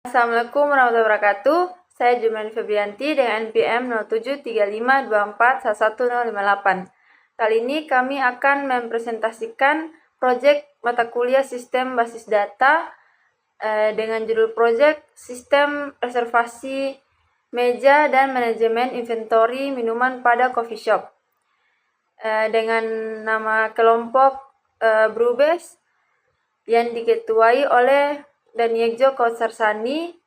Assalamualaikum warahmatullahi wabarakatuh. Saya Jumani Febrianti dengan NPM 0735241158. Kali ini kami akan mempresentasikan proyek mata kuliah Sistem Basis Data dengan judul proyek Sistem Reservasi Meja dan Manajemen Inventory Minuman pada Coffee Shop dengan nama kelompok Brewbase yang diketuai oleh Daniegjo Kautsarsani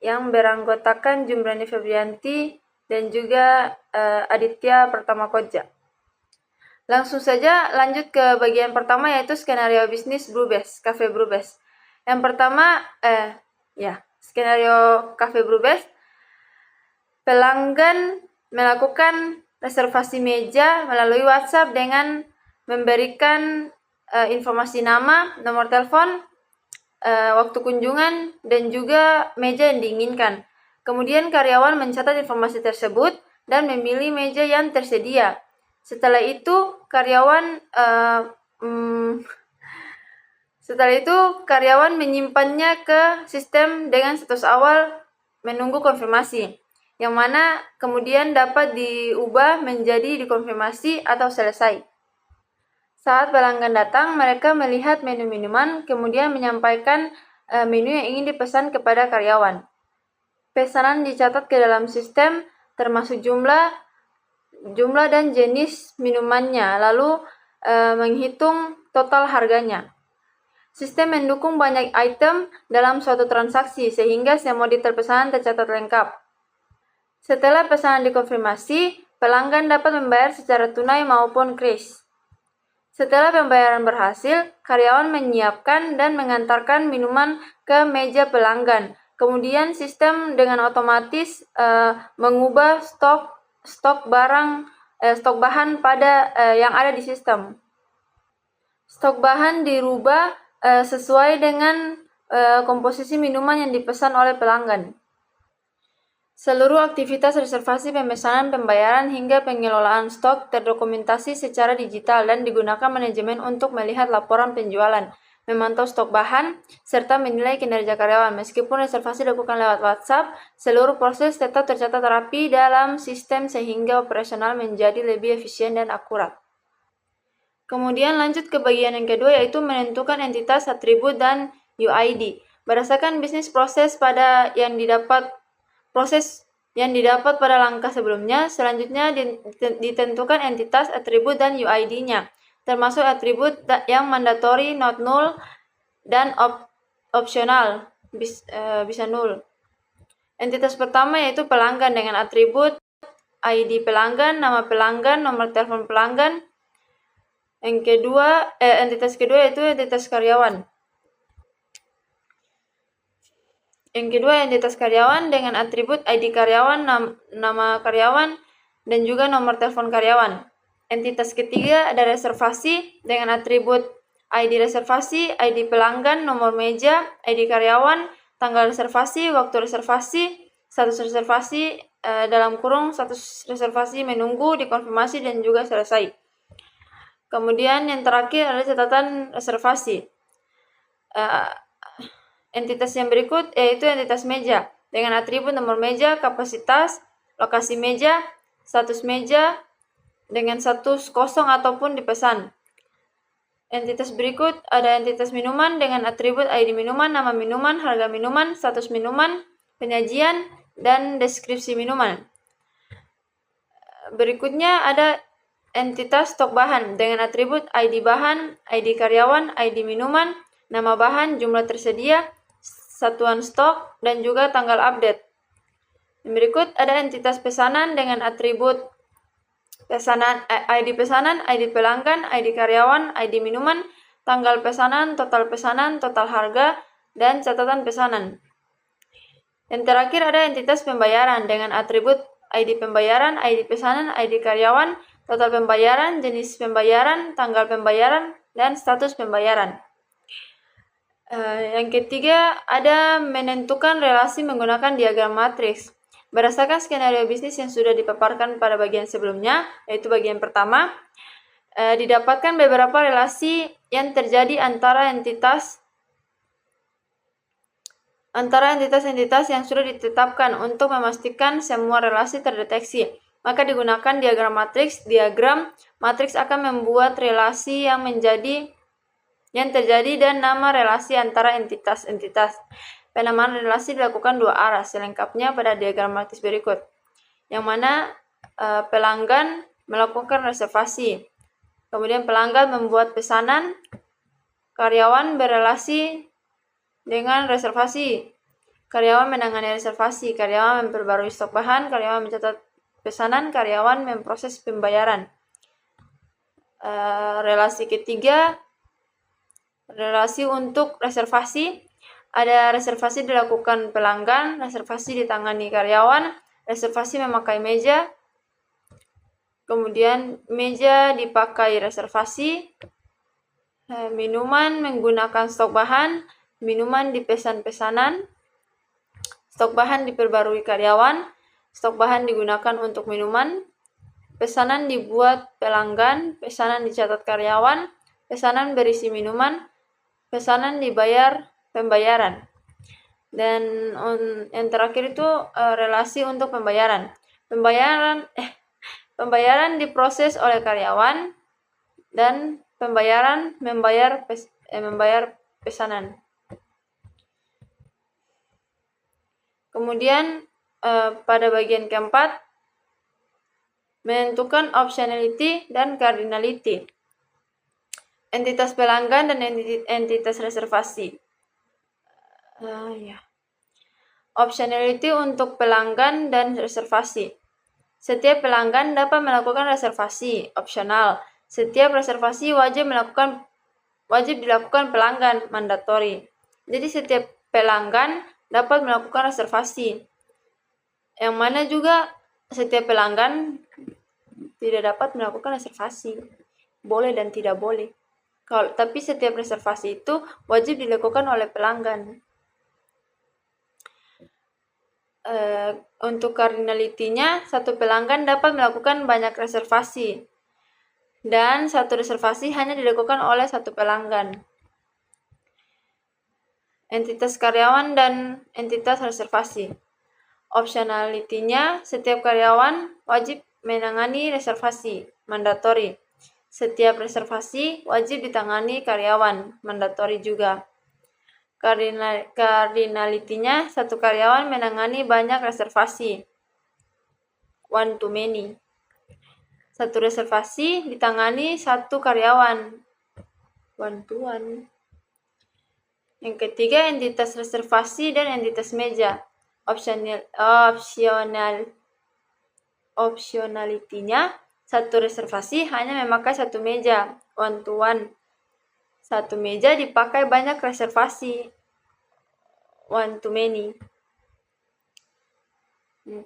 yang beranggotakan Jumrani Febrianti dan juga Aditya Pertamakodja. Langsung saja lanjut ke bagian pertama, yaitu skenario bisnis Brewbase, Cafe Brewbase. Yang pertama, skenario Cafe Brewbase. Pelanggan melakukan reservasi meja melalui WhatsApp dengan memberikan informasi nama, nomor telepon, waktu kunjungan, dan juga meja yang diinginkan. Kemudian karyawan mencatat informasi tersebut dan memilih meja yang tersedia. Setelah itu karyawan menyimpannya ke sistem dengan status awal menunggu konfirmasi, yang mana kemudian dapat diubah menjadi dikonfirmasi atau selesai. Saat pelanggan datang, mereka melihat menu minuman, kemudian menyampaikan menu yang ingin dipesan kepada karyawan. Pesanan dicatat ke dalam sistem, termasuk jumlah dan jenis minumannya, lalu menghitung total harganya. Sistem mendukung banyak item dalam suatu transaksi, sehingga semua detail pesanan tercatat lengkap. Setelah pesanan dikonfirmasi, pelanggan dapat membayar secara tunai maupun kris. Setelah pembayaran berhasil, karyawan menyiapkan dan mengantarkan minuman ke meja pelanggan. Kemudian sistem dengan otomatis mengubah stok bahan pada yang ada di sistem. Stok bahan dirubah sesuai dengan komposisi minuman yang dipesan oleh pelanggan. Seluruh aktivitas reservasi, pemesanan, pembayaran, hingga pengelolaan stok terdokumentasi secara digital dan digunakan manajemen untuk melihat laporan penjualan, memantau stok bahan, serta menilai kinerja karyawan. Meskipun reservasi dilakukan lewat WhatsApp, seluruh proses tetap tercatat rapi dalam sistem sehingga operasional menjadi lebih efisien dan akurat. Kemudian lanjut ke bagian yang kedua, yaitu menentukan entitas, atribut, dan UID. Berdasarkan bisnis proses yang didapat pada langkah sebelumnya, selanjutnya ditentukan entitas, atribut, dan UID-nya, termasuk atribut yang mandatory, not null, dan opsional, bisa null. Entitas pertama yaitu pelanggan dengan atribut ID pelanggan, nama pelanggan, nomor telepon pelanggan. Entitas kedua yaitu entitas karyawan. Yang kedua, entitas karyawan dengan atribut ID karyawan, nama karyawan, dan juga nomor telepon karyawan. Entitas ketiga ada reservasi dengan atribut ID reservasi, ID pelanggan, nomor meja, ID karyawan, tanggal reservasi, waktu reservasi, status reservasi status reservasi menunggu, dikonfirmasi, dan juga selesai. Kemudian yang terakhir ada catatan reservasi. Entitas yang berikut yaitu entitas meja dengan atribut nomor meja, kapasitas, lokasi meja, status meja dengan status kosong ataupun dipesan. Entitas berikut ada entitas minuman dengan atribut ID minuman, nama minuman, harga minuman, status minuman, penyajian, dan deskripsi minuman. Berikutnya ada entitas stok bahan dengan atribut ID bahan, ID karyawan, ID minuman, nama bahan, jumlah tersedia, satuan stok, dan juga tanggal update. Berikut ada entitas pesanan dengan atribut ID pesanan, ID pelanggan, ID karyawan, ID minuman, tanggal pesanan, total harga, dan catatan pesanan. Yang terakhir ada entitas pembayaran dengan atribut ID pembayaran, ID pesanan, ID karyawan, total pembayaran, jenis pembayaran, tanggal pembayaran, dan status pembayaran. Yang ketiga ada menentukan relasi menggunakan diagram matriks. Berdasarkan skenario bisnis yang sudah dipaparkan pada bagian sebelumnya, yaitu bagian pertama, didapatkan beberapa relasi yang terjadi antara entitas antara entitas-entitas yang sudah ditetapkan untuk memastikan semua relasi terdeteksi. Maka digunakan diagram matriks. Diagram matriks akan membuat relasi yang terjadi dan nama relasi antara entitas-entitas. Penamaan relasi dilakukan dua arah, selengkapnya pada diagram matriks berikut. Yang mana pelanggan melakukan reservasi. Kemudian pelanggan membuat pesanan, karyawan berelasi dengan reservasi. Karyawan menangani reservasi, karyawan memperbarui stok bahan, karyawan mencatat pesanan, karyawan memproses pembayaran. Relasi ketiga, relasi untuk reservasi. Ada reservasi dilakukan pelanggan, reservasi ditangani karyawan, reservasi memakai meja, kemudian meja dipakai reservasi, minuman menggunakan stok bahan, minuman dipesan pesanan, stok bahan diperbarui karyawan, stok bahan digunakan untuk minuman, pesanan dibuat pelanggan, pesanan dicatat karyawan, pesanan berisi minuman, pesanan dibayar pembayaran. Dan yang terakhir itu relasi untuk pembayaran. Pembayaran diproses oleh karyawan dan membayar pesanan. Kemudian pada bagian keempat, menentukan optionality dan cardinality. Entitas pelanggan dan entitas reservasi. Optionality untuk pelanggan dan reservasi. Setiap pelanggan dapat melakukan reservasi opsional. Setiap reservasi wajib dilakukan pelanggan mandatory. Jadi setiap pelanggan dapat melakukan reservasi. Yang mana juga setiap pelanggan tidak dapat melakukan reservasi. Boleh dan tidak boleh. Tapi setiap reservasi itu wajib dilakukan oleh pelanggan. Untuk cardinality-nya, satu pelanggan dapat melakukan banyak reservasi. Dan satu reservasi hanya dilakukan oleh satu pelanggan. Entitas karyawan dan entitas reservasi. Optionality-nya, setiap karyawan wajib menangani reservasi, mandatory. Setiap reservasi wajib ditangani karyawan, mandatory juga. Cardinality-nya, satu karyawan menangani banyak reservasi, one to many. Satu reservasi ditangani satu karyawan, one to one. Yang ketiga, entitas reservasi dan entitas meja. Optionality-nya, satu reservasi hanya memakai satu meja, one to one. Satu meja dipakai banyak reservasi, one to many.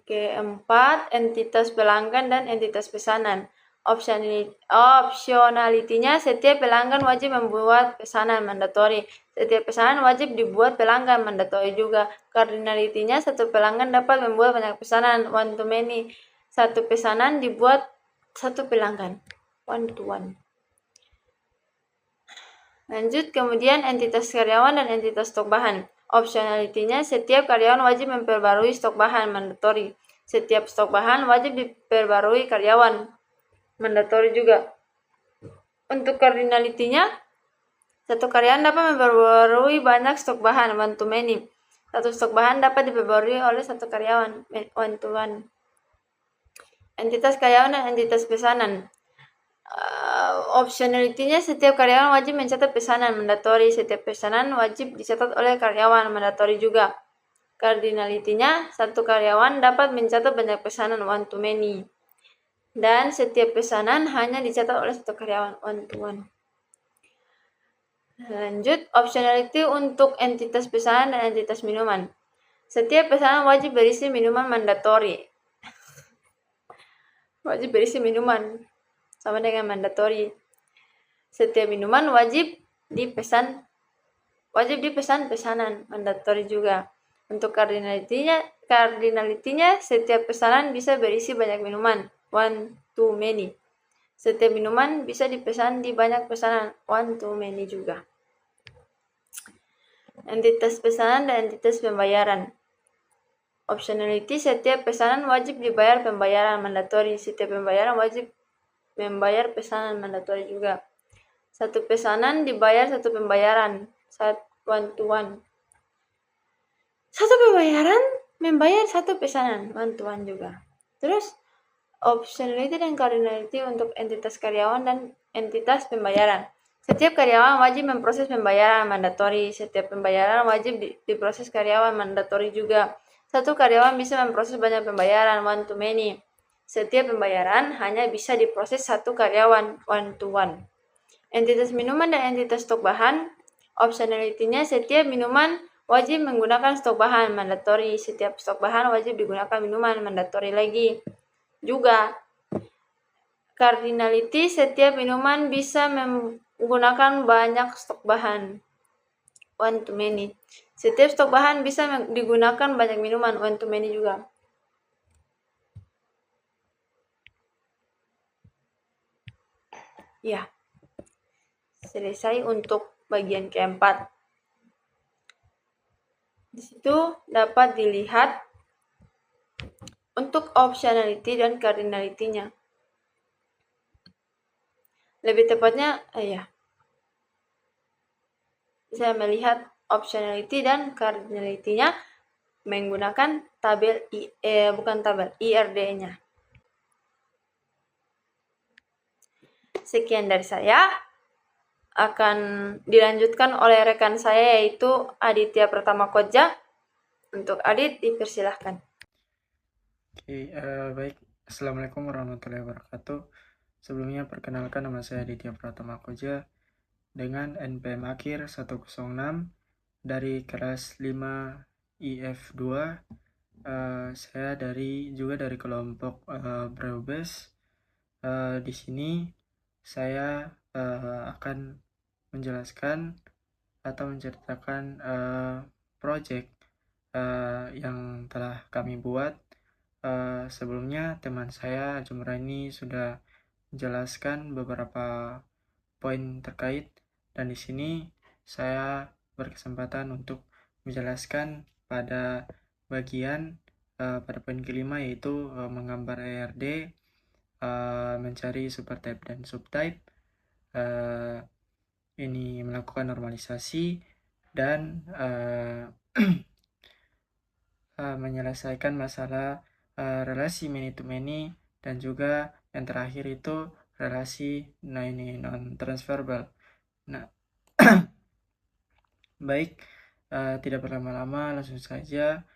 Keempat, entitas pelanggan dan entitas pesanan. Optionality-nya, setiap pelanggan wajib membuat pesanan, mandatory. Setiap pesanan wajib dibuat pelanggan, mandatory juga. Cardinality-nya, satu pelanggan dapat membuat banyak pesanan, one to many. Satu pesanan dibuat satu pelanggan, one to one. Lanjut, kemudian entitas karyawan dan entitas stok bahan. Optionality-nya, setiap karyawan wajib memperbarui stok bahan, mandatory. Setiap stok bahan wajib diperbarui karyawan, mandatory juga. Untuk cardinality-nya, satu karyawan dapat memperbarui banyak stok bahan, one to many. Satu stok bahan dapat diperbarui oleh satu karyawan, one to one. Entitas karyawan dan entitas pesanan. Optionality-nya, setiap karyawan wajib mencatat pesanan, mandatory. Setiap pesanan wajib dicatat oleh karyawan, mandatory juga. Cardinality-nya, satu karyawan dapat mencatat banyak pesanan, one to many. Dan setiap pesanan hanya dicatat oleh satu karyawan, one to one. Lanjut, optionality untuk entitas pesanan dan entitas minuman. Setiap pesanan wajib berisi minuman mandatory. Wajib berisi minuman, sama dengan mandatory. Setiap minuman wajib dipesan pesanan, mandatory juga. Untuk cardinality-nya, setiap pesanan bisa berisi banyak minuman, one to many. Setiap minuman bisa dipesan di banyak pesanan, one to many juga. entitas pesanan dan entitas pembayaran. Optionality, setiap pesanan wajib dibayar pembayaran mandatory. Setiap pembayaran wajib membayar pesanan mandatory juga. Satu pesanan dibayar satu pembayaran, one to one. Satu pembayaran membayar satu pesanan, one to one juga. Terus optionality dan cardinality untuk entitas karyawan dan entitas pembayaran. Setiap karyawan wajib memproses pembayaran mandatory. Setiap pembayaran wajib diproses karyawan mandatory juga. Satu karyawan bisa memproses banyak pembayaran, one to many. Setiap pembayaran hanya bisa diproses satu karyawan, one to one. Entitas minuman dan entitas stok bahan, optionality-nya setiap minuman wajib menggunakan stok bahan mandatory. Setiap stok bahan wajib digunakan minuman mandatory lagi. Juga cardinality, setiap minuman bisa menggunakan banyak stok bahan, one to many. Setiap stok bahan bisa digunakan banyak minuman, one to many juga. Ya, selesai untuk bagian keempat. Di situ dapat dilihat untuk optionality dan cardinality-nya. Lebih tepatnya, saya melihat optionality dan cardinality-nya menggunakan tabel IRD-nya. Sekian dari saya. Akan dilanjutkan oleh rekan saya yaitu Aditya Pratama Koja. Untuk Adit, dipersilahkan. Oke, baik. Assalamualaikum warahmatullahi wabarakatuh. Sebelumnya perkenalkan, nama saya Aditya Pratama Koja dengan NPM akhir 106 dari kelas 5 IF2. Saya juga dari kelompok Braubes. Di sini saya akan menjelaskan atau menceritakan project yang telah kami buat. Sebelumnya teman saya Jumrani sudah menjelaskan beberapa poin terkait, dan di sini saya berkesempatan untuk menjelaskan pada bagian pada poin kelima, yaitu menggambar ERD, mencari supertype dan subtype, ini melakukan normalisasi dan menyelesaikan masalah relasi many to many, dan juga yang terakhir itu relasi non-transferable. Nah, baik, tidak berlama-lama, langsung saja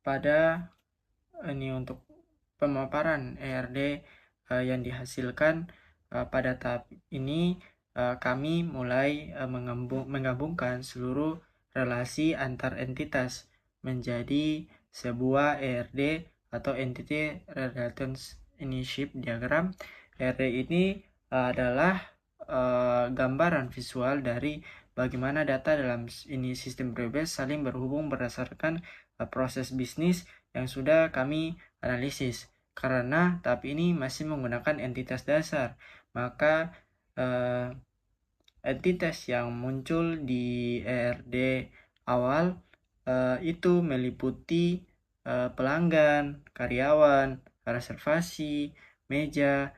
pada ini untuk pemaparan ERD yang dihasilkan. Pada tahap ini kami mulai menggabungkan seluruh relasi antar entitas menjadi sebuah ERD atau Entity Relationship Diagram. ERD ini adalah gambaran visual dari bagaimana data dalam ini sistem Braubes saling berhubung berdasarkan proses bisnis yang sudah kami analisis. Karena tahap ini masih menggunakan entitas dasar, maka entitas yang muncul di ERD awal itu meliputi pelanggan, karyawan, reservasi, meja,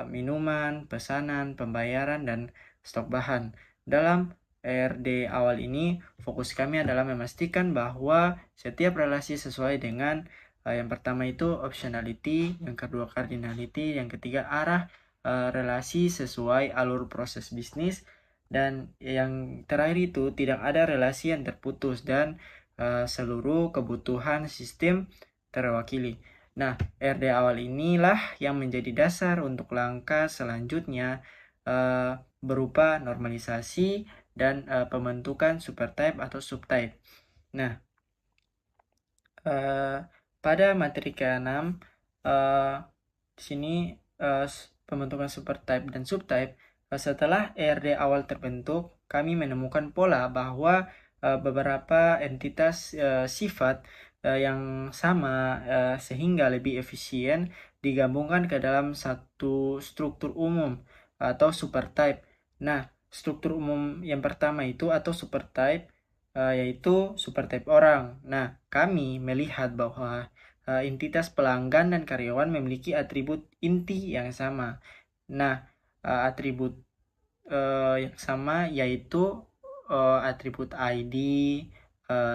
minuman, pesanan, pembayaran, dan stok bahan. Dalam ERD awal ini, fokus kami adalah memastikan bahwa setiap relasi sesuai dengan yang pertama itu optionality, yang kedua cardinality, yang ketiga arah relasi sesuai alur proses bisnis, dan yang terakhir itu tidak ada relasi yang terputus dan seluruh kebutuhan sistem terwakili. Nah, ERD awal inilah yang menjadi dasar untuk langkah selanjutnya berupa normalisasi dan pembentukan supertype atau subtype. Nah, pada materi ke-6 di sini pembentukan supertype dan subtype. Setelah ERD awal terbentuk, kami menemukan pola bahwa beberapa entitas sifat yang sama sehingga lebih efisien digabungkan ke dalam satu struktur umum atau supertype. Nah, struktur umum yang pertama itu atau supertype, yaitu supertype orang. Nah, kami melihat bahwa entitas pelanggan dan karyawan memiliki atribut inti yang sama. Nah, atribut yang sama yaitu atribut ID,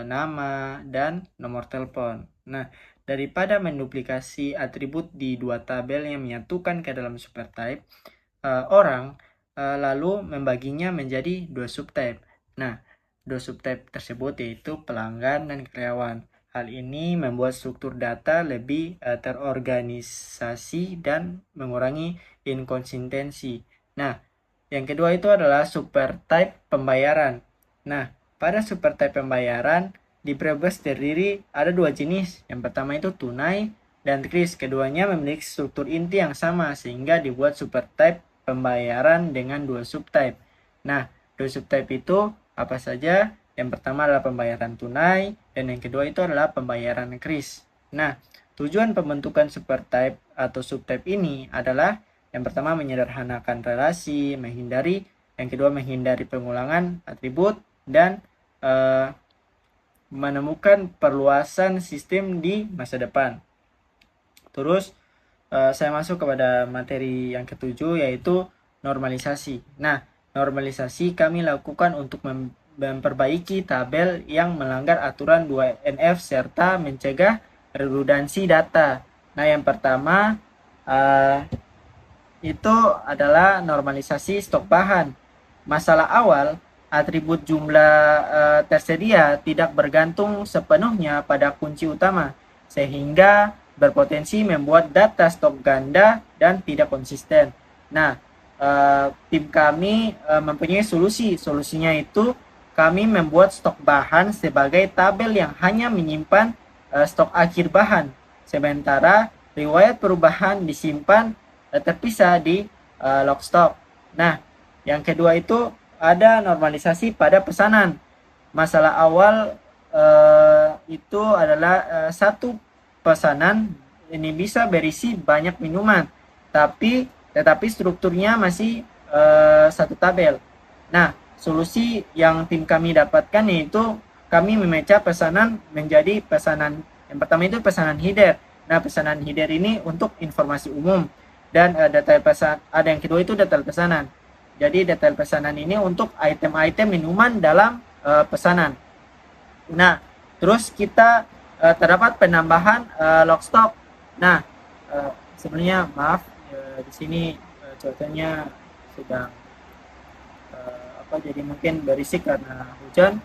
nama, dan nomor telepon. Nah, daripada menduplikasi atribut di dua tabel yang menyatukan ke dalam supertype, orang lalu membaginya menjadi dua subtype. Nah, dua subtype tersebut yaitu pelanggan dan karyawan. Hal ini membuat struktur data lebih terorganisasi dan mengurangi inkonsistensi. Nah, yang kedua itu adalah supertype pembayaran. Nah, pada supertype pembayaran di Prebus terdiri ada dua jenis. Yang pertama itu tunai dan kris. Keduanya memiliki struktur inti yang sama sehingga dibuat supertype pembayaran dengan dua subtype. Nah, dua subtype itu apa saja? Yang pertama adalah pembayaran tunai dan yang kedua itu adalah pembayaran kris. Nah, tujuan pembentukan supertype atau subtype ini adalah yang pertama menyederhanakan relasi, yang kedua menghindari pengulangan atribut, dan menemukan perluasan sistem di masa depan. Terus saya masuk kepada materi yang ketujuh yaitu normalisasi. Nah, normalisasi kami lakukan untuk memperbaiki tabel yang melanggar aturan 2NF serta mencegah redundansi data. Nah, yang pertama itu adalah normalisasi stok bahan. Masalah awal, atribut jumlah tersedia tidak bergantung sepenuhnya pada kunci utama, sehingga berpotensi membuat data stok ganda dan tidak konsisten. Nah, tim kami mempunyai solusi. Solusinya itu kami membuat stok bahan sebagai tabel yang hanya menyimpan stok akhir bahan, sementara riwayat perubahan disimpan terpisah di log stok. Nah, yang kedua itu ada normalisasi pada pesanan. Masalah awal itu adalah satu pesanan ini bisa berisi banyak minuman, tetapi strukturnya masih satu tabel. Nah, solusi yang tim kami dapatkan yaitu kami memecah pesanan menjadi pesanan. Yang pertama itu pesanan header. Nah, pesanan header ini untuk informasi umum. Dan detail pesan, ada yang kedua itu detail pesanan. Jadi detail pesanan ini untuk item-item minuman dalam pesanan. Nah, terus kita terdapat penambahan log stock. Nah, sebenarnya maaf di sini cuacanya sedang jadi mungkin berisik karena hujan.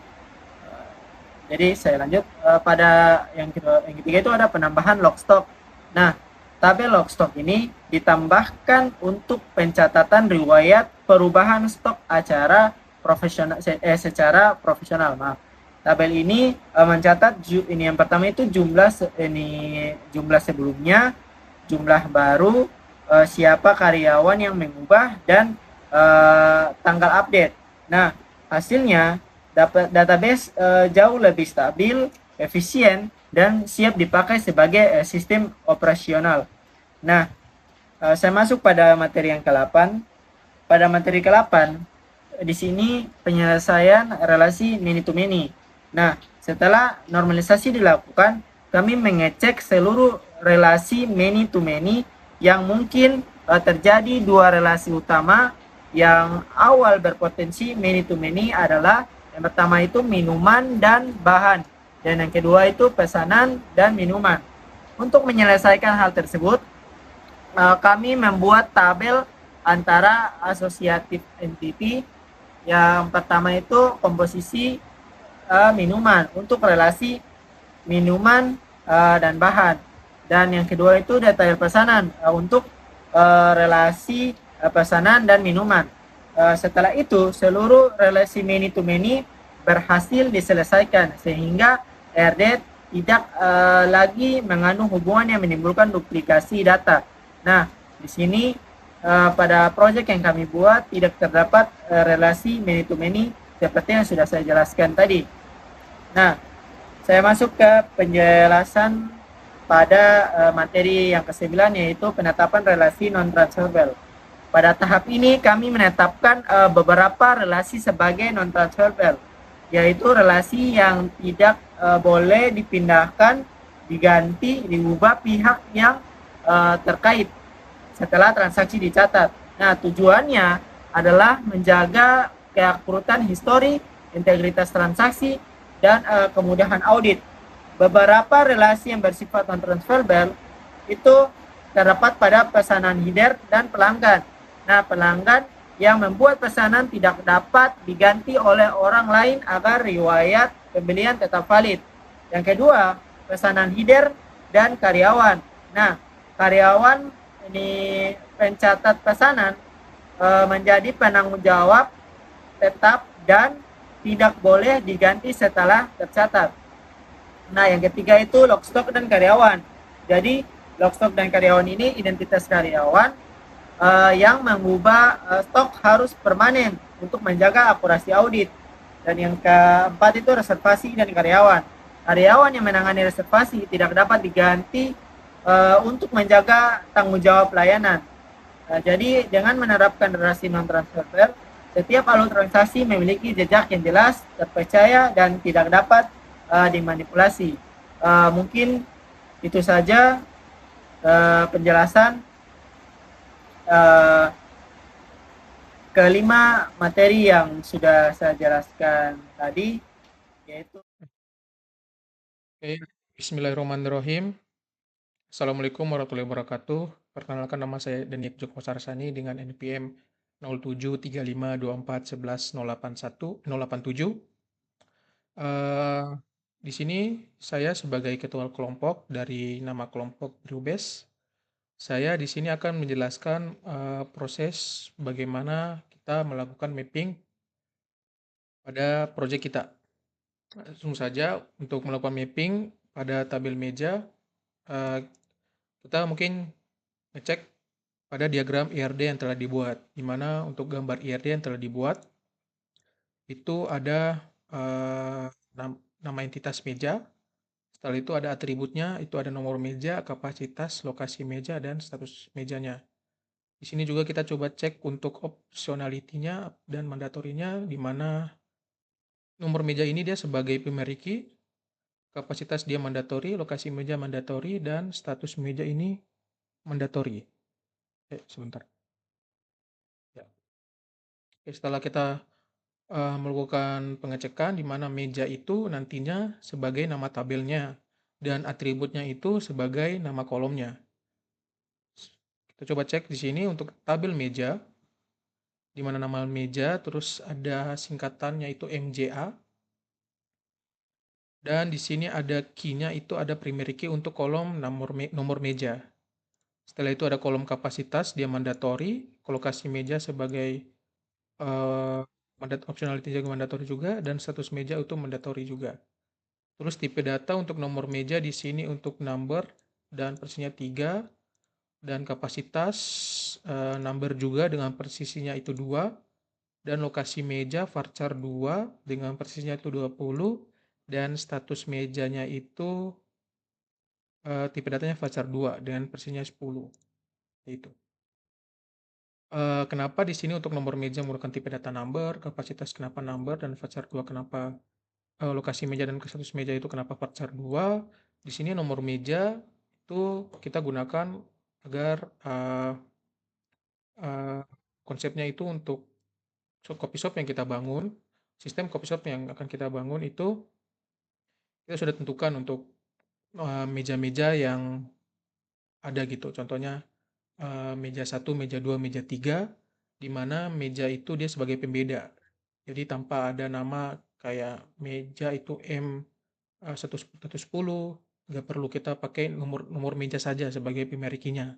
Jadi saya lanjut pada yang ketiga itu ada penambahan log stock. Nah, tabel log stock ini ditambahkan untuk pencatatan riwayat perubahan stok acara profesional secara profesional. Maaf. Tabel ini mencatat ini yang pertama itu jumlah sebelumnya, jumlah baru, siapa karyawan yang mengubah dan tanggal update. Nah, hasilnya database jauh lebih stabil, efisien, dan siap dipakai sebagai sistem operasional. Nah, saya masuk pada materi yang ke-8. Pada materi ke-8, di sini penyelesaian relasi many to many. Nah, setelah normalisasi dilakukan, kami mengecek seluruh relasi many to many yang mungkin terjadi dua relasi utama. Yang awal berpotensi many to many adalah yang pertama itu minuman dan bahan, dan yang kedua itu pesanan dan minuman. Untuk menyelesaikan hal tersebut, kami membuat tabel antara associative entity. Yang pertama itu komposisi minuman untuk relasi minuman dan bahan, dan yang kedua itu detail pesanan untuk relasi pesanan dan minuman. Setelah itu seluruh relasi many to many berhasil diselesaikan sehingga RD tidak lagi mengandung hubungan yang menimbulkan duplikasi data. Nah, di sini pada proyek yang kami buat tidak terdapat relasi many to many seperti yang sudah saya jelaskan tadi. Nah, saya masuk ke penjelasan pada materi yang ke-9 yaitu penetapan relasi non-transferable. Pada tahap ini kami menetapkan beberapa relasi sebagai non-transferable, yaitu relasi yang tidak boleh dipindahkan, diganti, diubah pihak yang terkait setelah transaksi dicatat. Nah, tujuannya adalah menjaga keakuratan histori, integritas transaksi, dan kemudahan audit. Beberapa relasi yang bersifat non-transferable itu terdapat pada pesanan header dan pelanggan. Nah, pelanggan yang membuat pesanan tidak dapat diganti oleh orang lain agar riwayat pembelian tetap valid. Yang kedua, pesanan header dan karyawan. Nah, karyawan ini pencatat pesanan menjadi penanggung jawab tetap dan tidak boleh diganti setelah tercatat. Nah, yang ketiga itu logstock dan karyawan. Jadi, logstock dan karyawan ini identitas karyawan yang mengubah stok harus permanen untuk menjaga akurasi audit. Dan yang keempat itu reservasi dan karyawan. Karyawan yang menangani reservasi tidak dapat diganti untuk menjaga tanggung jawab pelayanan. Jadi, dengan menerapkan relasi non-transferable, setiap alur transaksi memiliki jejak yang jelas, terpercaya, dan tidak dapat dimanipulasi. Mungkin itu saja penjelasan kelima materi yang sudah saya jelaskan tadi, yaitu Oke, Bismillahirrahmanirrahim. Assalamualaikum warahmatullahi wabarakatuh. Perkenalkan, nama saya Denik Joko Sarsani dengan NPM 073524110887. Di sini saya sebagai ketua kelompok dari nama kelompok Drubes. Saya di sini akan menjelaskan proses bagaimana kita melakukan mapping pada proyek kita. Langsung saja untuk melakukan mapping pada tabel meja, kita mungkin ngecek pada diagram IRD yang telah dibuat, di mana untuk gambar IRD yang telah dibuat itu ada nama entitas meja. Setelah itu ada atributnya, itu ada nomor meja, kapasitas, lokasi meja, dan status mejanya. Di sini juga kita coba cek untuk optionality-nya dan mandatorinya, di mana nomor meja ini dia sebagai pemeriki, kapasitas dia mandatori, lokasi meja mandatori, dan status meja ini mandatori. Sebentar. Ya. Setelah kita melakukan pengecekan di mana meja itu nantinya sebagai nama tabelnya dan atributnya itu sebagai nama kolomnya. Kita coba cek di sini untuk tabel meja, di mana nama meja terus ada singkatannya itu MJA, dan di sini ada key-nya itu ada primary key untuk kolom nomor meja. Setelah itu ada kolom kapasitas, dia mandatory, kolokasi meja sebagai optionality juga mandatory juga, dan status meja itu mandatory juga. Terus tipe data untuk nomor meja di sini untuk number dan persisnya 3, dan kapasitas number juga dengan persisnya itu 2, dan lokasi meja varchar 2 dengan persisnya itu 20, dan status mejanya itu tipe datanya varchar 2 dengan persisnya 10. Itu. Kenapa di sini untuk nomor meja menggunakan tipe data number, kapasitas kenapa number, dan varchar 2 kenapa lokasi meja dan status meja itu kenapa varchar 2. Di sini nomor meja itu kita gunakan agar konsepnya itu untuk copy shop yang kita bangun, sistem copy shop yang akan kita bangun itu kita sudah tentukan untuk meja-meja yang ada gitu. Contohnya meja 1, meja 2, meja 3, di mana meja itu dia sebagai pembeda. Jadi tanpa ada nama kayak meja itu M110, nggak perlu kita pakai nomor meja saja sebagai pemerikinya.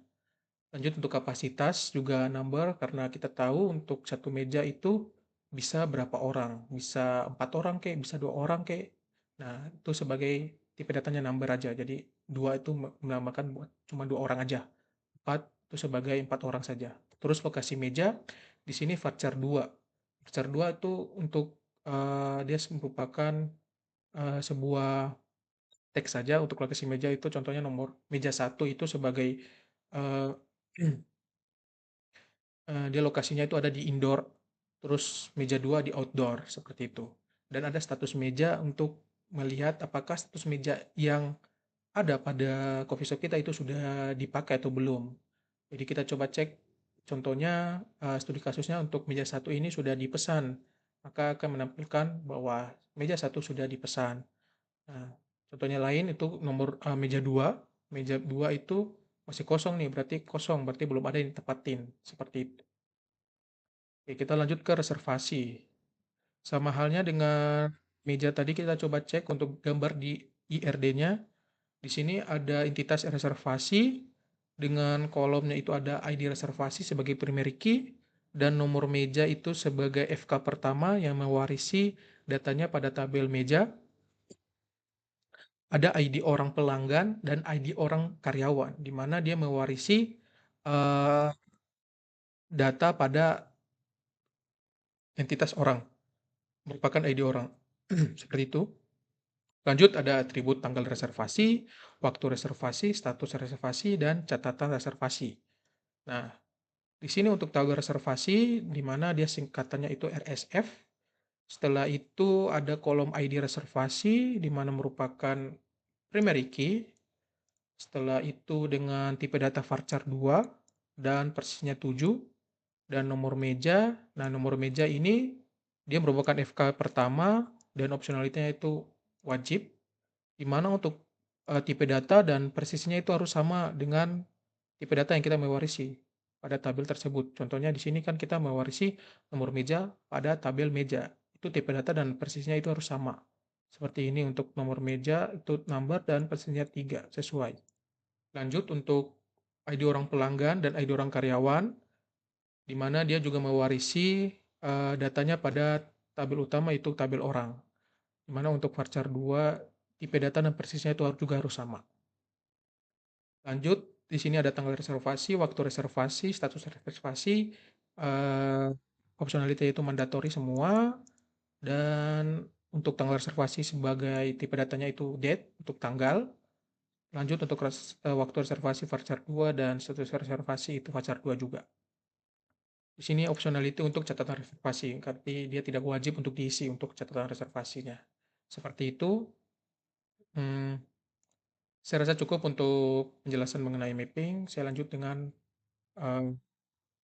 Lanjut untuk kapasitas juga number, karena kita tahu untuk satu meja itu bisa berapa orang, bisa 4 orang kek, bisa 2 orang kek. Nah, itu sebagai tipe datanya number aja. Jadi 2 itu menambahkan buat cuma 2 orang aja. 4 itu sebagai 4 orang saja. Terus lokasi meja di sini varchar 2. Varchar 2 itu untuk dia merupakan sebuah teks saja. Untuk lokasi meja itu contohnya nomor meja 1 itu sebagai dia lokasinya itu ada di indoor, terus meja 2 di outdoor, seperti itu. Dan ada status meja untuk melihat apakah status meja yang ada pada coffee shop kita itu sudah dipakai atau belum. Jadi kita coba cek, contohnya studi kasusnya untuk meja satu ini sudah dipesan, maka akan menampilkan bahwa meja satu sudah dipesan. Nah, contohnya lain itu nomor meja 2 itu masih kosong nih, berarti belum ada yang ditempatin, seperti itu. Oke, kita lanjut ke reservasi. Sama halnya dengan meja tadi kita coba cek untuk gambar di IRD-nya. Di sini ada entitas reservasi dengan kolomnya itu ada ID reservasi sebagai primary key dan nomor meja itu sebagai FK pertama yang mewarisi datanya pada tabel meja. Ada ID orang pelanggan dan ID orang karyawan, di mana dia mewarisi eh, data pada entitas orang, merupakan ID orang. Seperti itu. Lanjut ada atribut tanggal reservasi, waktu reservasi, status reservasi, dan catatan reservasi. Nah, di sini untuk tanggal reservasi, di mana dia singkatannya itu RSF. Setelah itu ada kolom ID reservasi, di mana merupakan primary key. Setelah itu dengan tipe data varchar 2 dan persisnya 7 dan nomor meja. Nah, nomor meja ini dia merupakan FK pertama dan opsionalitasnya itu wajib, di mana untuk tipe data dan persisnya itu harus sama dengan tipe data yang kita mewarisi pada tabel tersebut. Contohnya di sini kan kita mewarisi nomor meja pada tabel meja. Itu tipe data dan persisnya itu harus sama. Seperti ini untuk nomor meja itu number dan persisnya 3 sesuai. Lanjut untuk ID orang pelanggan dan ID orang karyawan, di mana dia juga mewarisi datanya pada tabel utama itu tabel orang. Di mana untuk varchar 2 tipe data dan persisnya itu juga harus sama. Lanjut, di sini ada tanggal reservasi, waktu reservasi, status reservasi, optionality itu mandatory semua, dan untuk tanggal reservasi sebagai tipe datanya itu date, untuk tanggal. Lanjut untuk waktu reservasi varchar 2 dan status reservasi itu varchar 2 juga. Di sini optionality untuk catatan reservasi, arti dia tidak wajib untuk diisi untuk catatan reservasinya. Seperti itu. Saya rasa cukup untuk penjelasan mengenai mapping. Saya lanjut dengan eh,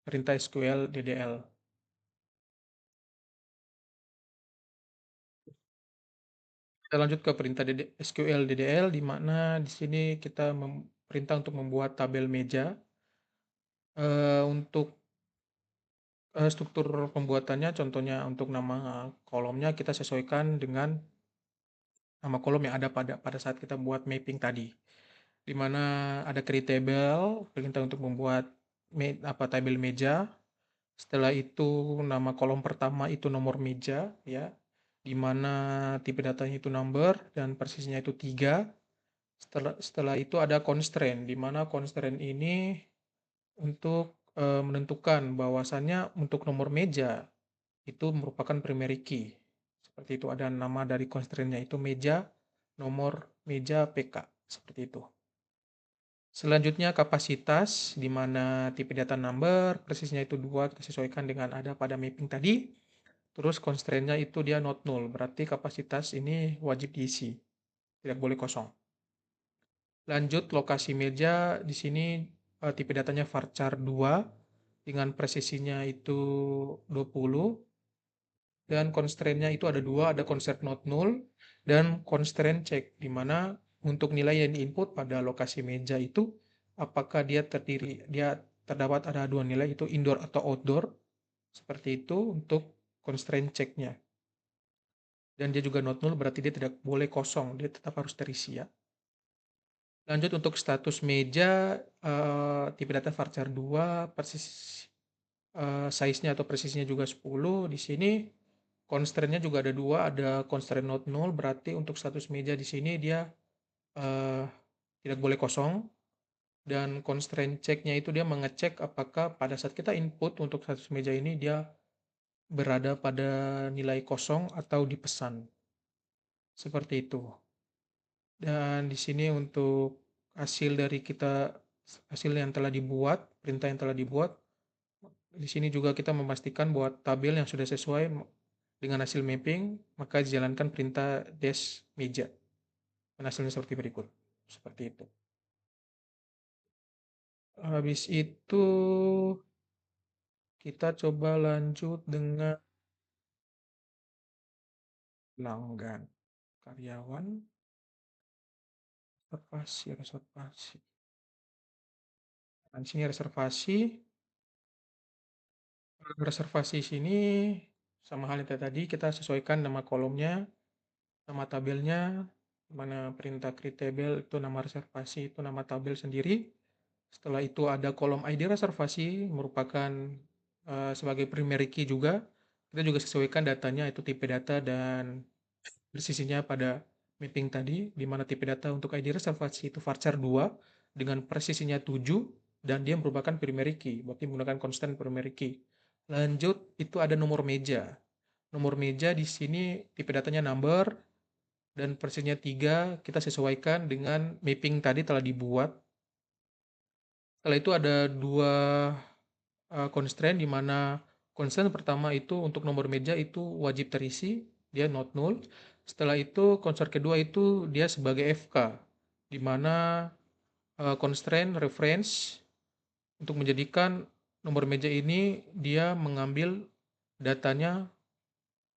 perintah SQL DDL. Kita lanjut ke perintah SQL DDL, di mana di sini kita perintah untuk membuat tabel meja. Untuk struktur pembuatannya, contohnya untuk nama kolomnya kita sesuaikan dengan nama kolom yang ada pada saat kita buat mapping tadi. Di mana ada create table, perintah untuk membuat tabel meja. Setelah itu nama kolom pertama itu nomor meja, ya, di mana tipe datanya itu number dan persisnya itu 3. Setelah itu ada constraint, di mana constraint ini untuk menentukan bahwasannya untuk nomor meja itu merupakan primary key. Seperti itu, ada nama dari constraint-nya itu meja, nomor meja PK, seperti itu. Selanjutnya kapasitas, di mana tipe data number, persisnya itu 2, kita sesuaikan dengan ada pada mapping tadi. Terus constraint-nya itu dia not null, berarti kapasitas ini wajib diisi, tidak boleh kosong. Lanjut lokasi meja, di sini tipe datanya varchar 2, dengan presisinya itu 20, dan constraint-nya itu ada 2, ada constraint not null, dan constraint check, di mana untuk nilai yang diinput pada lokasi meja itu, apakah dia terdapat ada 2 nilai, itu indoor atau outdoor, seperti itu untuk constraint check-nya. Dan dia juga not null, berarti dia tidak boleh kosong, dia tetap harus terisi, ya. Lanjut untuk status meja, tipe data varchar 2, persis size-nya atau presisinya juga 10. Di sini constraint-nya juga ada 2, ada constraint not null, berarti untuk status meja di sini dia tidak boleh kosong. Dan constraint check-nya itu dia mengecek apakah pada saat kita input untuk status meja ini dia berada pada nilai kosong atau dipesan. Seperti itu. Dan di sini untuk hasil yang telah dibuat, perintah yang telah dibuat, Di sini juga kita memastikan bahwa tabel yang sudah sesuai dengan hasil mapping, maka dijalankan perintah dash meja. Dan hasilnya seperti berikut. Seperti itu. Habis itu kita coba lanjut dengan pelanggan, karyawan, reservasi. Nah, di sini reservasi. Reservasi sini sama halnya tadi kita sesuaikan nama kolomnya, nama tabelnya, mana perintah create table itu nama reservasi, itu nama tabel sendiri. Setelah itu ada kolom ID reservasi merupakan sebagai primary key juga. Kita juga sesuaikan datanya itu tipe data dan presisinya pada mapping tadi, di mana tipe data untuk ID reservasi itu varchar 2 dengan presisinya 7 dan dia merupakan primary key, berarti menggunakan constant primary key. Lanjut itu ada nomor meja. Nomor meja di sini tipe datanya number dan presisinya 3 kita sesuaikan dengan mapping tadi telah dibuat. Setelah itu ada dua constraint di mana constraint pertama itu untuk nomor meja itu wajib terisi, dia not null. Setelah itu constraint kedua itu dia sebagai FK, di mana constraint reference untuk menjadikan nomor meja ini dia mengambil datanya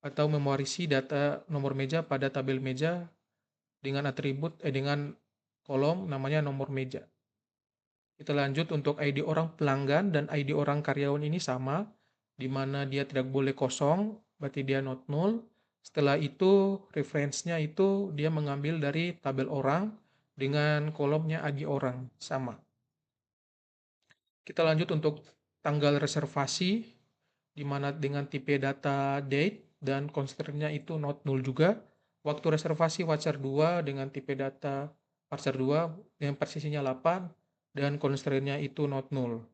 atau mewarisi data nomor meja pada tabel meja dengan atribut dengan kolom namanya nomor meja. Kita lanjut untuk ID orang pelanggan dan ID orang karyawan ini sama, di mana dia tidak boleh kosong, berarti dia not null. Setelah itu, reference-nya itu dia mengambil dari tabel orang dengan kolomnya ID orang, sama. Kita lanjut untuk tanggal reservasi, di mana dengan tipe data date dan constraint-nya itu not null juga. Waktu reservasi voucher 2 dengan tipe data voucher 2 dengan presisinya 8 dan constraint-nya itu not null.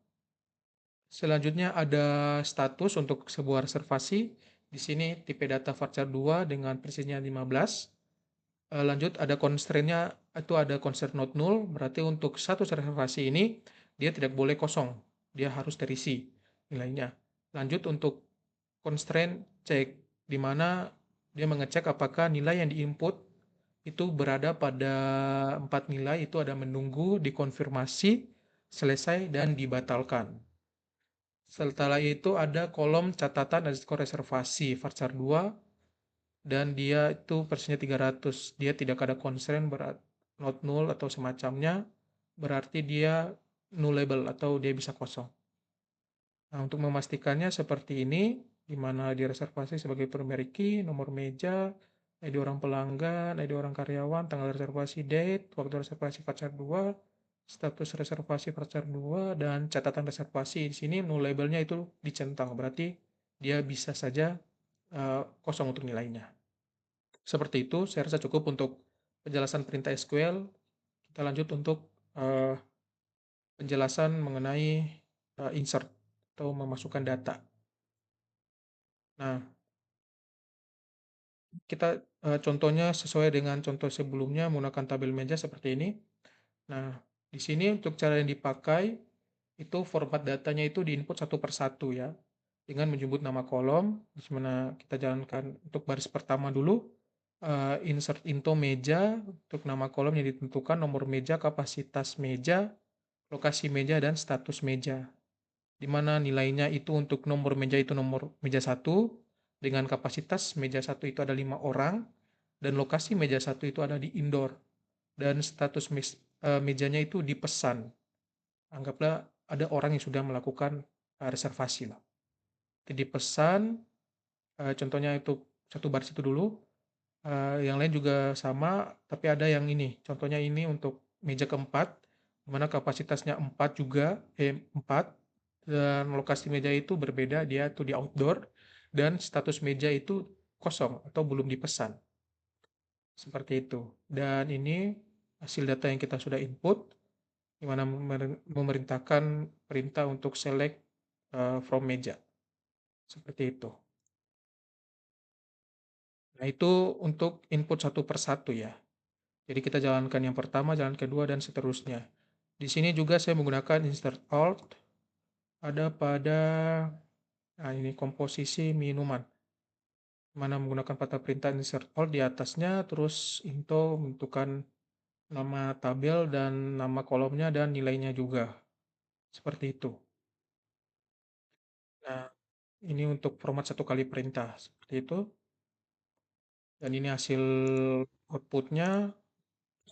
Selanjutnya ada status untuk sebuah reservasi. Di sini tipe data voucher 2 dengan presisinya 15. Lanjut ada constraint-nya itu ada constraint not null, berarti untuk satu reservasi ini dia tidak boleh kosong, dia harus terisi nilainya. Lanjut untuk constraint check, di mana dia mengecek apakah nilai yang diinput itu berada pada 4 nilai, itu ada menunggu, dikonfirmasi, selesai, dan dibatalkan. Setelah itu ada kolom catatan dan skor reservasi voucher 2 dan dia itu versinya 300. Dia tidak ada constraint berat not null atau semacamnya, berarti dia nullable atau dia bisa kosong. Nah, untuk memastikannya seperti ini, di mana dia reservasi sebagai primary key, nomor meja, ID orang pelanggan, ID orang karyawan, tanggal reservasi date, waktu reservasi voucher 2, status reservasi voucher 2, dan catatan reservasi. Di sini nullable-nya itu dicentang, berarti dia bisa saja kosong untuk nilainya. Seperti itu, saya rasa cukup untuk penjelasan perintah SQL. Kita lanjut untuk penjelasan mengenai insert atau memasukkan data. Nah, kita contohnya sesuai dengan contoh sebelumnya menggunakan tabel meja seperti ini. Nah, di sini untuk cara yang dipakai itu format datanya itu diinput satu persatu ya, dengan menyebut nama kolom. Di mana kita jalankan untuk baris pertama dulu. Insert into meja untuk nama kolom yang ditentukan, nomor meja, kapasitas meja, lokasi meja, dan status meja. Di mana nilainya itu untuk nomor meja itu nomor meja 1, dengan kapasitas meja 1 itu ada 5 orang, dan lokasi meja 1 itu ada di indoor, dan status mejanya itu dipesan. Anggaplah ada orang yang sudah melakukan reservasi lah. Jadi dipesan, contohnya itu satu baris itu dulu. Yang lain juga sama, tapi ada yang ini. Contohnya ini untuk meja keempat, di mana kapasitasnya 4 juga, 4, dan lokasi meja itu berbeda, dia tuh di outdoor, dan status meja itu kosong atau belum dipesan. Seperti itu. Dan ini hasil data yang kita sudah input, di mana memerintahkan perintah untuk select from meja. Seperti itu. Nah, itu untuk input satu persatu ya. Jadi kita jalankan yang pertama, jalan kedua, dan seterusnya. Di sini juga saya menggunakan insert alt ada pada ini komposisi minuman, mana menggunakan kata perintah insert all di atasnya, terus into menentukan nama tabel dan nama kolomnya dan nilainya juga. Seperti itu. Nah, ini untuk format satu kali perintah. Seperti itu. Dan ini hasil outputnya,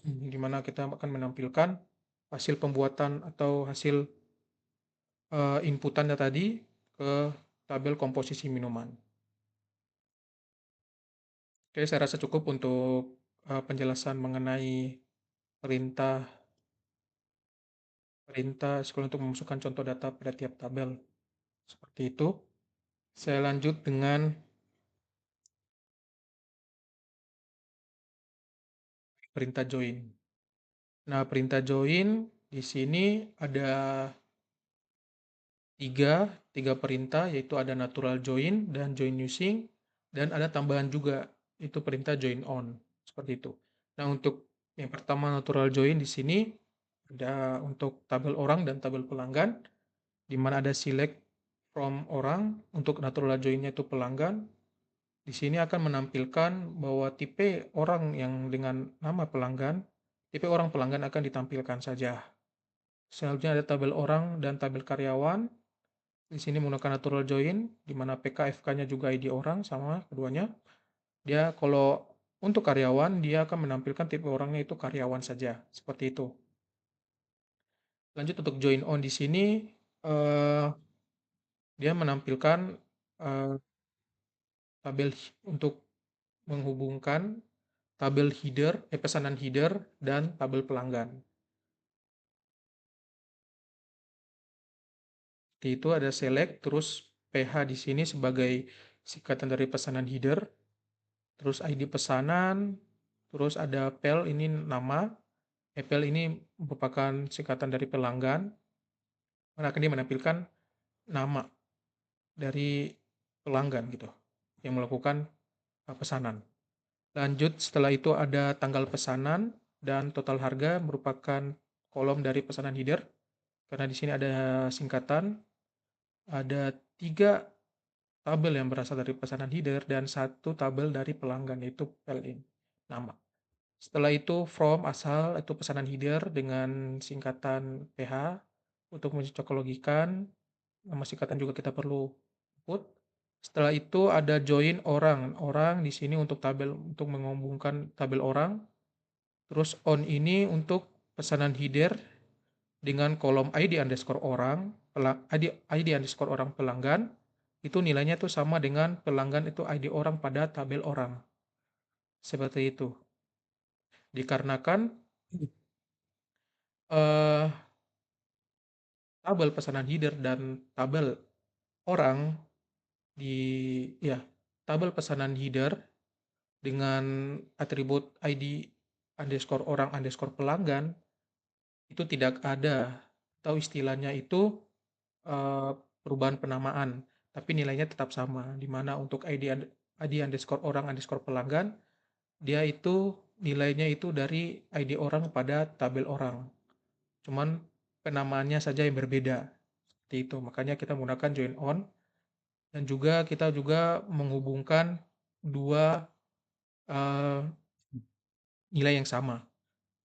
di mana kita akan menampilkan hasil pembuatan atau hasil inputannya tadi ke tabel komposisi minuman. Oke, saya rasa cukup untuk penjelasan mengenai perintah perintah SQL untuk memasukkan contoh data pada tiap tabel. Seperti itu. Saya lanjut dengan perintah join. Nah, perintah join di sini ada tiga perintah, yaitu ada natural join dan join using, dan ada tambahan juga, itu perintah join on. Seperti itu. Nah, untuk yang pertama natural join di sini ada untuk tabel orang dan tabel pelanggan, di mana ada select from orang. Untuk natural joinnya itu pelanggan. Di sini akan menampilkan bahwa tipe orang yang dengan nama pelanggan, tipe orang pelanggan akan ditampilkan saja. Selanjutnya ada tabel orang dan tabel karyawan. Di sini menggunakan natural join, di mana PKFK-nya juga ID orang, sama keduanya. Dia kalau untuk karyawan, dia akan menampilkan tipe orangnya itu karyawan saja, seperti itu. Lanjut untuk join on di sini, eh, dia menampilkan tabel untuk menghubungkan tabel header, pesanan header, dan tabel pelanggan. Di itu ada select, terus PH di sini sebagai singkatan dari pesanan header, terus ID pesanan, terus ada PEL ini nama, PEL ini merupakan singkatan dari pelanggan, mana akan dia menampilkan nama dari pelanggan gitu yang melakukan pesanan. Lanjut setelah itu ada tanggal pesanan dan total harga merupakan kolom dari pesanan header, karena di sini ada singkatan, ada 3 tabel yang berasal dari pesanan header dan 1 tabel dari pelanggan, yaitu PLN nama. Setelah itu from asal itu pesanan header dengan singkatan PH untuk mencocoklogikan nama singkatan juga kita perlu input. Setelah itu ada join orang. Orang di sini untuk tabel untuk menghubungkan tabel orang. Terus on ini untuk pesanan header dengan kolom ID underscore orang, ID underscore orang pelanggan, itu nilainya itu sama dengan pelanggan itu ID orang pada tabel orang. Seperti itu. Dikarenakan eh, tabel pesanan header dan tabel orang di ya tabel pesanan header dengan atribut ID underscore orang underscore pelanggan itu tidak ada, atau istilahnya itu eh, perubahan penamaan, tapi nilainya tetap sama, di mana untuk ID underscore orang underscore pelanggan, dia itu nilainya itu dari ID orang pada tabel orang. Cuman penamaannya saja yang berbeda. Seperti itu. Makanya kita menggunakan join on, dan juga kita juga menghubungkan dua eh, nilai yang sama.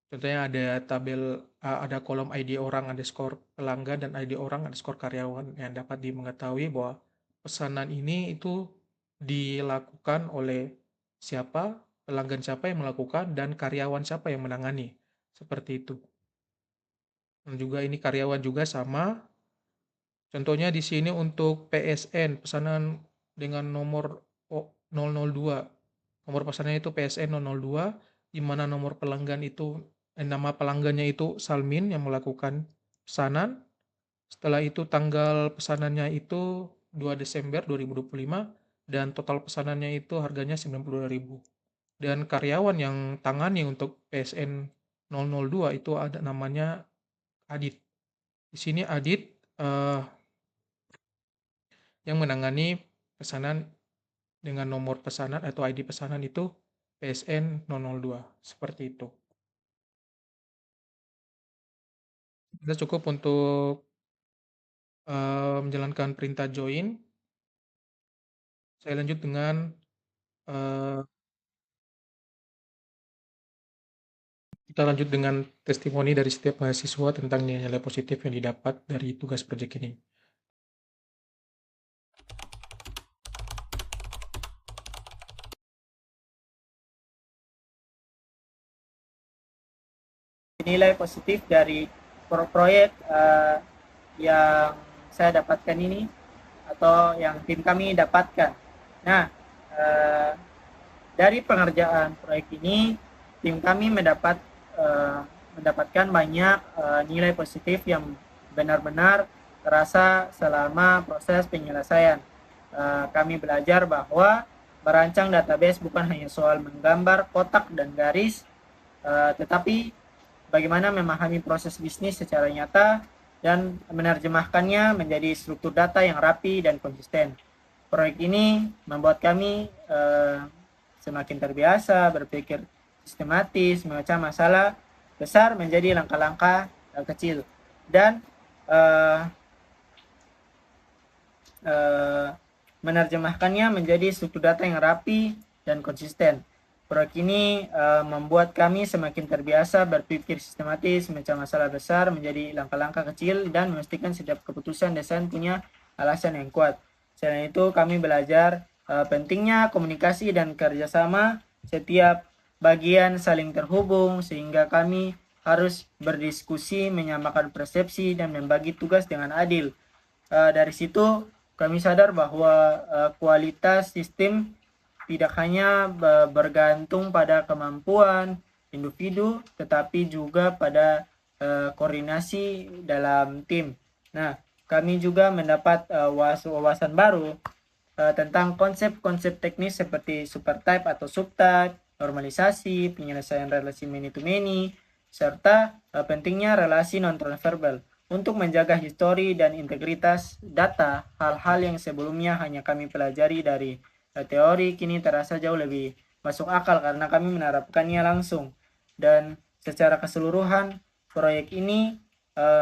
Contohnya ada kolom ID orang underscore pelanggan dan ID orang underscore karyawan, yang dapat mengetahui bahwa pesanan ini itu dilakukan oleh siapa, pelanggan siapa yang melakukan, dan karyawan siapa yang menangani. Seperti itu. Dan juga ini karyawan juga sama. Contohnya di sini untuk PSN, pesanan dengan nomor 002. Nomor pesanannya itu PSN 002, di mana nomor pelanggan itu, nama pelanggannya itu Salmin yang melakukan pesanan. Setelah itu tanggal pesanannya itu 2 Desember 2025, dan total pesanannya itu harganya 92.000. Dan karyawan yang tangani untuk PSN 002 itu ada namanya Adit. Di sini Adit yang menangani pesanan dengan nomor pesanan atau ID pesanan itu PSN 002. Seperti itu. Kita cukup untuk menjalankan perintah join. Saya lanjut dengan eh, kita lanjut dengan testimoni dari setiap mahasiswa tentang nilai-nilai positif yang didapat dari tugas proyek ini. Nilai positif dari proyek yang saya dapatkan ini atau yang tim kami dapatkan. Nah, dari pengerjaan proyek ini, tim kami mendapatkan banyak nilai positif yang benar-benar terasa selama proses penyelesaian. Kami belajar bahwa merancang database bukan hanya soal menggambar kotak dan garis, tetapi bagaimana memahami proses bisnis secara nyata dan menerjemahkannya menjadi struktur data yang rapi dan konsisten. Proyek ini membuat kami semakin terbiasa berpikir sistematis, memecah masalah besar menjadi langkah-langkah kecil, dan menerjemahkannya menjadi struktur data yang rapi dan konsisten. Proyek ini membuat kami semakin terbiasa berpikir sistematis, memecah masalah besar menjadi langkah-langkah kecil, dan memastikan setiap keputusan desain punya alasan yang kuat. Selain itu, kami belajar pentingnya komunikasi dan kerjasama. Setiap bagian saling terhubung, sehingga kami harus berdiskusi, menyamakan persepsi, dan membagi tugas dengan adil. Dari situ, kami sadar bahwa kualitas sistem tidak hanya bergantung pada kemampuan individu, tetapi juga pada koordinasi dalam tim. Nah, kami juga mendapat wawasan baru tentang konsep-konsep teknis seperti supertype atau subtype, normalisasi, penyelesaian relasi many to many, serta pentingnya relasi non-transverbal untuk menjaga histori dan integritas data. Hal-hal yang sebelumnya hanya kami pelajari dari teori kini terasa jauh lebih masuk akal karena kami menerapkannya langsung. Dan secara keseluruhan, proyek ini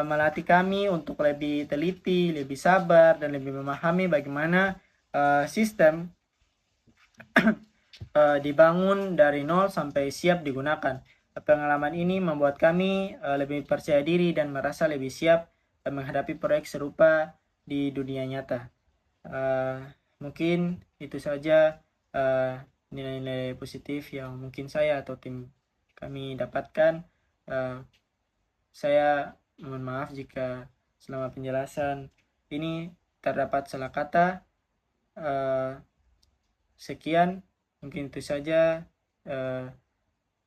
melatih kami untuk lebih teliti, lebih sabar, dan lebih memahami bagaimana sistem dibangun dari nol sampai siap digunakan. Pengalaman ini membuat kami lebih percaya diri dan merasa lebih siap menghadapi proyek serupa di dunia nyata. Mungkin itu saja nilai-nilai positif yang mungkin saya atau tim kami dapatkan. Saya mohon maaf jika selama penjelasan ini terdapat salah kata. Sekian, mungkin itu saja.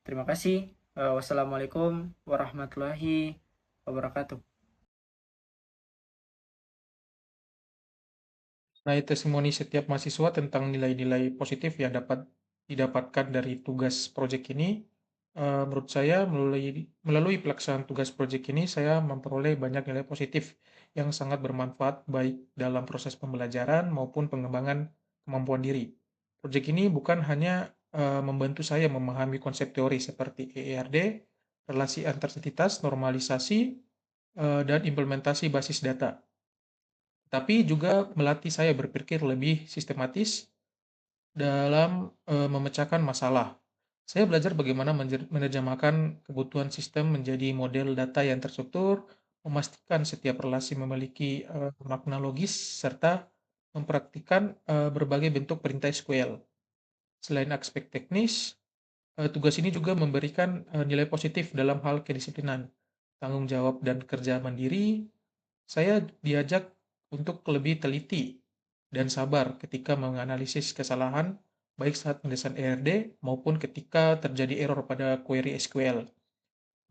Terima kasih. Wassalamualaikum warahmatullahi wabarakatuh. Nah, testimoni setiap mahasiswa tentang nilai-nilai positif yang dapat didapatkan dari tugas proyek ini, menurut saya melalui pelaksanaan tugas proyek ini, saya memperoleh banyak nilai positif yang sangat bermanfaat baik dalam proses pembelajaran maupun pengembangan kemampuan diri. Proyek ini bukan hanya membantu saya memahami konsep teori seperti EERD, relasi antar entitas, normalisasi, dan implementasi basis data, tapi juga melatih saya berpikir lebih sistematis dalam memecahkan masalah. Saya belajar bagaimana menerjemahkan kebutuhan sistem menjadi model data yang terstruktur, memastikan setiap relasi memiliki makna logis, serta mempraktikkan berbagai bentuk perintah SQL. Selain aspek teknis, tugas ini juga memberikan nilai positif dalam hal kedisiplinan, tanggung jawab, dan kerja mandiri. Saya diajak untuk lebih teliti dan sabar ketika menganalisis kesalahan, baik saat mendesain ERD maupun ketika terjadi error pada query SQL.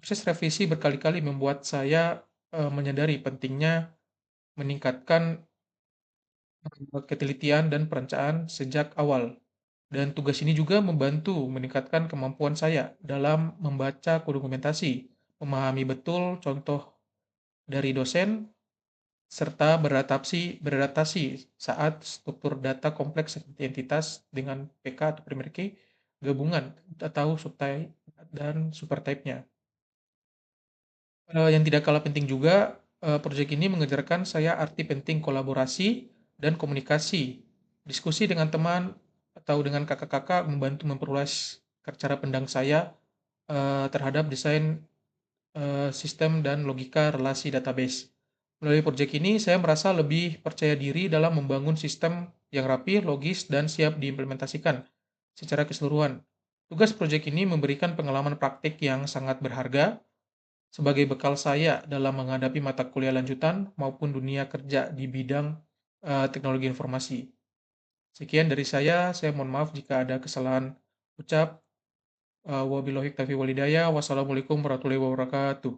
Proses revisi berkali-kali membuat saya menyadari pentingnya meningkatkan ketelitian dan perencanaan sejak awal. Dan tugas ini juga membantu meningkatkan kemampuan saya dalam membaca dokumentasi, memahami betul contoh dari dosen, serta beradaptasi saat struktur data kompleks seperti entitas dengan PK atau primary key, gabungan atau subtype dan supertype-nya. Yang tidak kalah penting juga, proyek ini mengajarkan saya arti penting kolaborasi dan komunikasi. Diskusi dengan teman atau dengan kakak-kakak membantu memperluas cara pandang saya terhadap desain sistem dan logika relasi database. Melalui proyek ini, saya merasa lebih percaya diri dalam membangun sistem yang rapi, logis, dan siap diimplementasikan secara keseluruhan. Tugas proyek ini memberikan pengalaman praktik yang sangat berharga sebagai bekal saya dalam menghadapi mata kuliah lanjutan maupun dunia kerja di bidang teknologi informasi. Sekian dari saya mohon maaf jika ada kesalahan ucap. Wabillahi taufiq walhidayah. Wassalamualaikum warahmatullahi wabarakatuh.